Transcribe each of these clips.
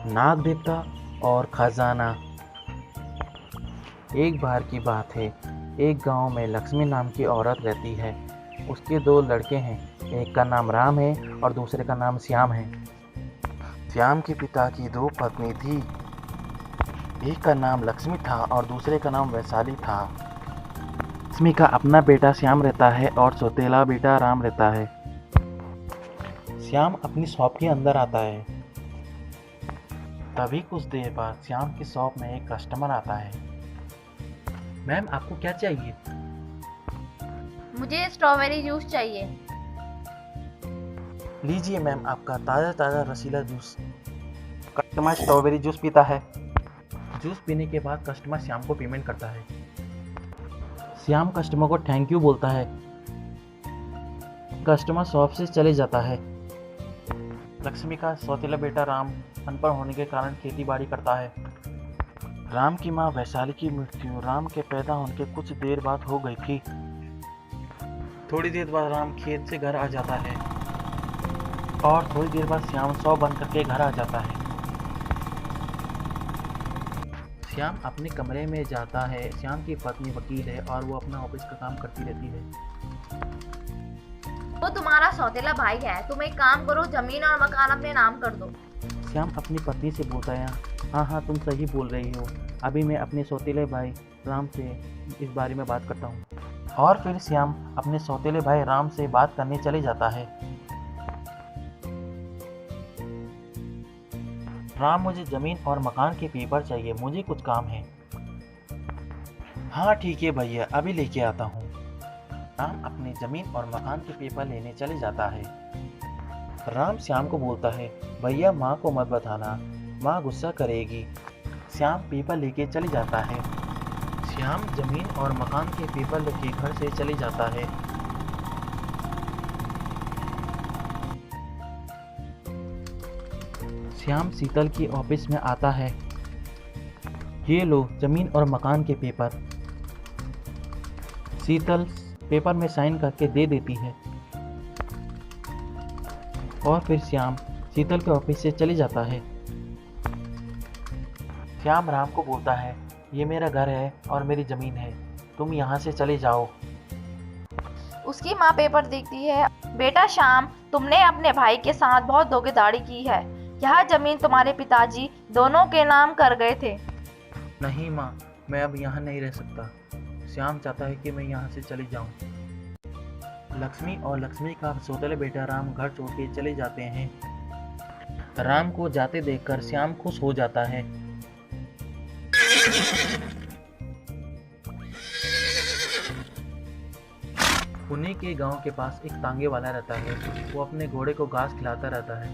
नाग देवता और खजाना। एक बार की बात है, एक गांव में लक्ष्मी नाम की औरत रहती है। उसके दो लड़के हैं, एक का नाम राम है और दूसरे का नाम श्याम है। श्याम के पिता की दो पत्नी थी, एक का नाम लक्ष्मी था और दूसरे का नाम वैशाली था। लक्ष्मी का अपना बेटा श्याम रहता है और सौतेला बेटा राम रहता है। श्याम अपनी शॉप के अंदर आता है। तभी कुछ देर बाद श्याम की शॉप में एक कस्टमर आता है। मैम, आपको क्या चाहिए? मुझे स्ट्रॉबेरी जूस चाहिए। लीजिए मैम, आपका ताज़ा ताज़ा रसीला जूस। कस्टमर स्ट्रॉबेरी जूस पीता है। जूस पीने के बाद कस्टमर श्याम को पेमेंट करता है। श्याम कस्टमर को थैंक यू बोलता है। कस्टमर शॉप से चले जाता है। लक्ष्मी का सौतेला बेटा राम अनपढ़ होने के कारण खेती बाड़ी करता है। राम की माँ वैशाली की मृत्यु राम के पैदा होने के कुछ देर बाद हो गई थी। थोड़ी देर बाद राम खेत से घर आ जाता है और थोड़ी देर बाद श्याम सौ बंद करके घर आ जाता है। श्याम अपने कमरे में जाता है। श्याम की पत्नी वकील है और वो अपना ऑफिस का काम करती रहती है। वो तुम्हारा सौतेला भाई है, तुम एक काम करो, जमीन और मकान अपने नाम कर दो। श्याम अपनी पत्नी से बोलता है, हाँ हाँ, तुम सही बोल रही हो, अभी मैं अपने सौतेले भाई राम से इस बारे में बात करता हूँ। और फिर श्याम अपने सौतेले भाई राम से बात करने चले जाता है। राम, मुझे ज़मीन और मकान के पेपर चाहिए, मुझे कुछ काम है। हाँ ठीक है भैया, अभी लेके आता हूँ। राम अपनी ज़मीन और मकान के पेपर लेने चले जाता है। राम श्याम को बोलता है, भैया माँ को मत बताना, माँ गुस्सा करेगी। श्याम पेपर लेके चले जाता है। श्याम ज़मीन और मकान के पेपर लेके घर से चले जाता है। श्याम शीतल की ऑफिस में आता है। ये लो ज़मीन और मकान के पेपर। शीतल पेपर में साइन करके दे देती है और फिर श्याम शीतल के ऑफिस से चले जाता है। श्याम राम को बोलता है, ये मेरा घर है और मेरी ज़मीन है, तुम यहाँ से चले जाओ। उसकी माँ पेपर देखती है। बेटा श्याम, तुमने अपने भाई के साथ बहुत धोखेधड़ी की है। यह जमीन तुम्हारे पिताजी दोनों के नाम कर गए थे। नहीं माँ, मैं अब यहाँ नहीं रह सकता। श्याम चाहता है कि मैं यहाँ से चले जाऊँ। लक्ष्मी और लक्ष्मी का सौतेला बेटा राम घर छोड़ के चले जाते हैं। राम को जाते देखकर श्याम खुश हो जाता है। पुणे के गांव के पास एक तांगे वाला रहता है। वो अपने घोड़े को घास खिलाता रहता है।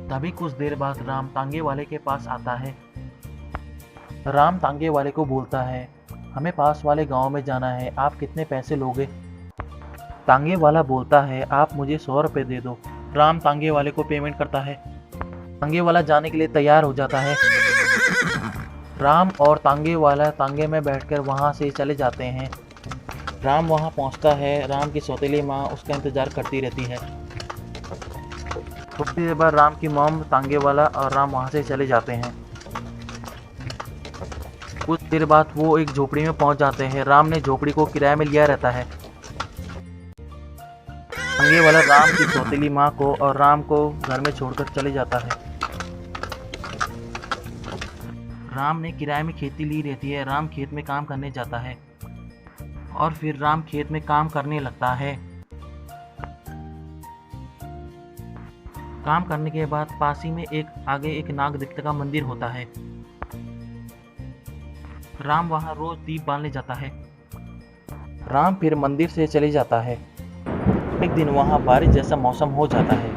तभी कुछ देर बाद राम तांगे वाले के पास आता है। राम तांगे वाले को बोलता है, हमें पास वाले गांव में जाना है, आप कितने पैसे लोगे? तांगे वाला बोलता है, आप मुझे 100 रुपये दे दो। राम तांगे वाले को पेमेंट करता है। तांगे वाला जाने के लिए तैयार हो जाता है। राम और तांगे वाला तांगे में बैठकर वहां से चले जाते हैं। राम वहां पहुंचता है। राम की सौतेली माँ उसका इंतजार करती रहती है। थोड़ी देर बाद राम की मॉम, तांगे वाला और राम वहां से चले जाते हैं। कुछ देर बाद वो एक झोपड़ी में पहुंच जाते हैं। राम ने झोपड़ी को किराए में लिया रहता है। तांगे वाला राम की सौतेली माँ को और राम को घर में छोड़कर चले जाता है। राम ने किराए में खेती ली रहती है। राम खेत में काम करने जाता है और फिर राम खेत में काम करने लगता है। काम करने के बाद पास ही में आगे एक नाग देवता का मंदिर होता है। राम वहां रोज दीप बांधने जाता है। राम फिर मंदिर से चले जाता है। एक दिन वहां बारिश जैसा मौसम हो जाता है।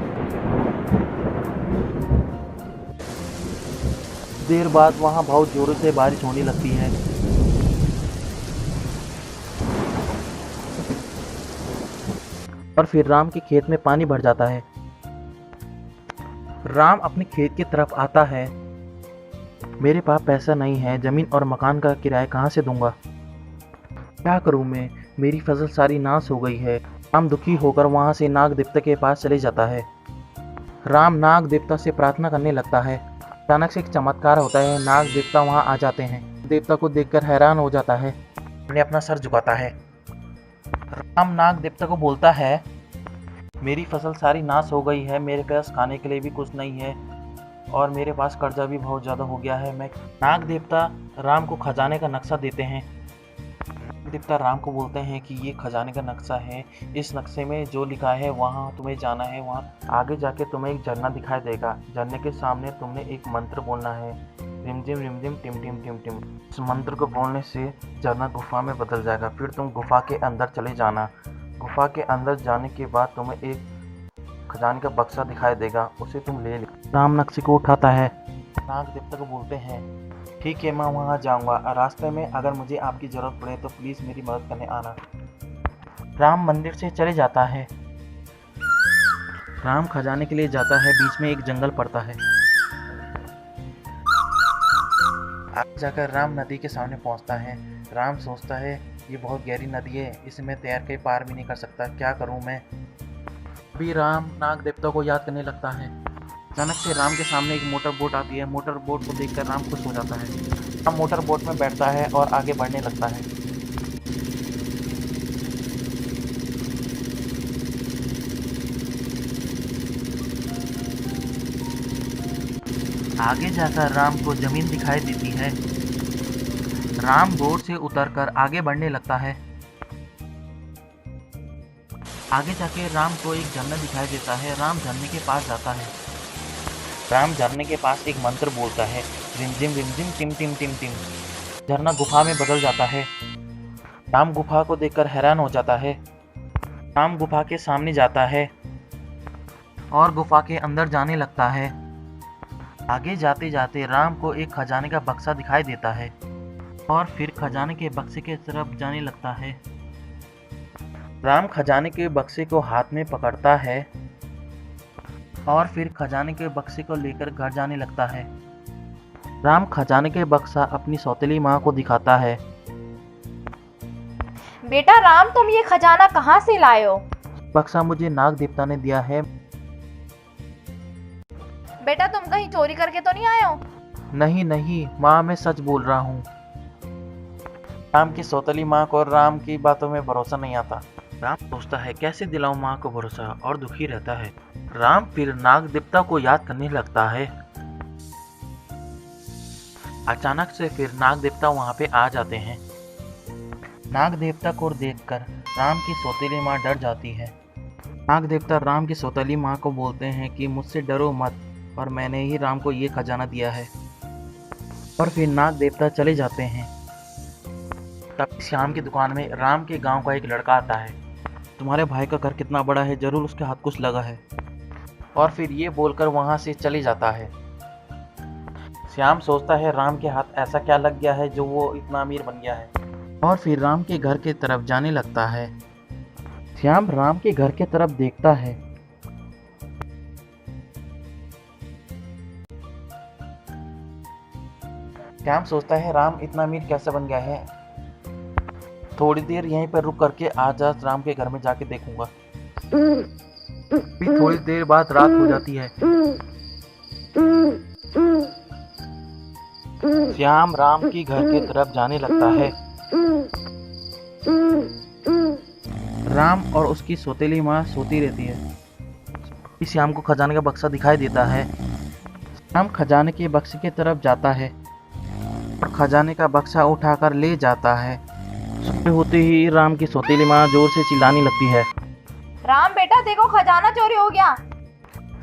देर बाद वहां बहुत जोरों से बारिश होने लगती है। और फिर राम के खेत में पानी भर जाता है। राम अपने खेत की तरफ आता है। मेरे पास पैसा नहीं है, ज़मीन और मकान का किराया कहाँ से दूंगा? क्या करूँ मैं, मेरी फसल सारी नाश हो गई है। राम दुखी होकर वहाँ से नाग देवता के पास चले जाता है। राम नाग देवता से प्रार्थना करने लगता है। अचानक से एक चमत्कार होता है, नाग देवता वहां आ जाते हैं। देवता को देखकर हैरान हो जाता है, उन्हें अपना सर झुकाता है। राम नाग देवता को बोलता है, मेरी फसल सारी नाश हो गई है, मेरे पास खाने के लिए भी कुछ नहीं है और मेरे पास कर्जा भी बहुत ज़्यादा हो गया है। मैं नाग देवता राम को खजाने का नक्शा देते हैं। नाग देवता राम को बोलते हैं कि ये खजाने का नक्शा है, इस नक्शे में जो लिखा है वहाँ तुम्हें जाना है, वहाँ आगे जाके तुम्हें एक झरना दिखाई देगा। झरने के सामने तुमने एक मंत्र बोलना है, रिमझिम रिमझिम टिम टिम टिम टिम। इस मंत्र को बोलने से झरना गुफा में बदल जाएगा। फिर तुम गुफा के अंदर चले जाना। गुफा के अंदर जाने के बाद तुम्हें एक खजाने का बक्सा दिखाई देगा, उसे तुम ले लो। राम नक्शे को उठाता है। नाग देवता को बोलते हैं, ठीक है मैं वहाँ जाऊँगा, रास्ते में अगर मुझे आपकी ज़रूरत पड़े तो प्लीज़ मेरी मदद करने आना। राम मंदिर से चले जाता है। राम खजाने के लिए जाता है, बीच में एक जंगल पड़ता है। आगे जाकर राम नदी के सामने पहुंचता है। राम सोचता है ये बहुत गहरी नदी है, इसे मैं तैर के पार भी नहीं कर सकता, क्या करूं मैं। अभी राम नाग देवता को याद करने लगता है। अचानक से राम के सामने एक मोटर बोट आती है। मोटर बोट को देखकर राम खुश हो जाता है। राम मोटर बोट में बैठता है और आगे बढ़ने लगता है। आगे जाकर राम को जमीन दिखाई देती है। राम बोट से उतरकर आगे बढ़ने लगता है। आगे जाके राम को एक झरना दिखाई देता है। राम झरने के पास जाता है। राम झरने के पास एक मंत्र बोलता है, रिमझिम रिमझिम टिम टिम टिम टिम। झरना गुफा में बदल जाता है। राम गुफा को देखकर हैरान हो जाता है। राम गुफा के सामने जाता है और गुफा के अंदर जाने लगता है। आगे जाते जाते राम को एक खजाने का बक्सा दिखाई देता है और फिर खजाने के बक्से की तरफ जाने लगता है। राम खजाने के बक्से को हाथ में पकड़ता है और फिर खजाने के बक्से को लेकर घर जाने लगता है। राम खजाने के बक्सा अपनी सौतेली माँ को दिखाता है। बेटा राम, तुम ये खजाना कहाँ से लाए हो? बक्सा मुझे नाग देवता ने दिया है। बेटा तुम कहीं चोरी करके तो नहीं आए हो? नहीं नहीं माँ, मैं सच बोल रहा हूँ। राम की सौतेली माँ को राम की बातों में भरोसा नहीं आता। राम सोचता है कैसे दिलाऊं माँ को भरोसा, और दुखी रहता है। राम फिर नाग देवता को याद करने लगता है। अचानक से फिर नाग देवता वहाँ पे आ जाते हैं। नाग देवता को देखकर राम की सौतेली माँ डर जाती है। नाग देवता राम की सौतेली माँ को बोलते हैं कि मुझसे डरो मत, और मैंने ही राम को ये खजाना दिया है। और फिर नाग देवता चले जाते हैं। तब श्याम की दुकान में राम के गांव का एक लड़का आता है। तुम्हारे भाई का घर कितना बड़ा है, जरूर उसके हाथ कुछ लगा है। और फिर ये बोलकर वहां से चले जाता है। श्याम सोचता है राम के हाथ ऐसा क्या लग गया है जो वो इतना अमीर बन गया है, और फिर राम के घर के तरफ जाने लगता है। श्याम राम के घर के तरफ देखता है। श्याम सोचता है राम इतना अमीर कैसे बन गया है। थोड़ी देर यहीं पर रुक करके आज राम के घर में जाके देखूंगा। फिर थोड़ी देर बाद रात हो जाती है। श्याम राम की घर के तरफ जाने लगता है। राम और उसकी सौतेली माँ सोती रहती है। श्याम को खजाने का बक्सा दिखाई देता है। श्याम खजाने के बक्से की तरफ जाता है और खजाने का बक्सा उठाकर ले जाता है। सुबह होते ही राम की सौतेली माँ जोर से चिल्लाने लगती है, राम बेटा देखो खजाना चोरी हो गया।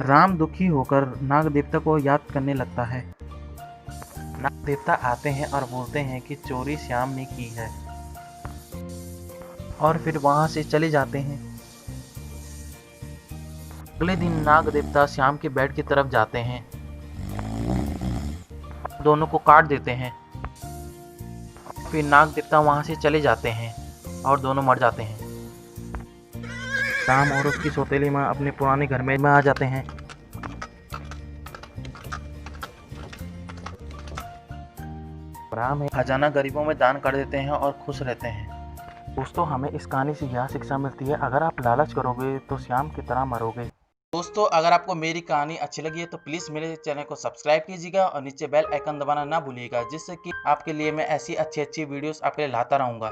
राम दुखी होकर नाग देवता को याद करने लगता है। नाग देवता आते हैं और बोलते हैं कि चोरी श्याम ने की है, और फिर वहां से चले जाते हैं। अगले दिन नाग देवता श्याम के बेड की तरफ जाते हैं, दोनों को काट देते हैं। फिर नाग देवता वहां से चले जाते हैं और दोनों मर जाते हैं। राम और उसकी सौतेली माँ अपने पुराने घर में आ जाते हैं। राम खजाना गरीबों में दान कर देते हैं और खुश रहते हैं। दोस्तों, हमें इस कहानी से यह शिक्षा मिलती है, अगर आप लालच करोगे तो श्याम की तरह मरोगे। दोस्तों अगर आपको मेरी कहानी अच्छी लगी है तो प्लीज़ मेरे चैनल को सब्सक्राइब कीजिएगा और नीचे बेल आइकन दबाना ना भूलिएगा, जिससे कि आपके लिए मैं ऐसी अच्छी वीडियोस आपके लिए लाता रहूँगा।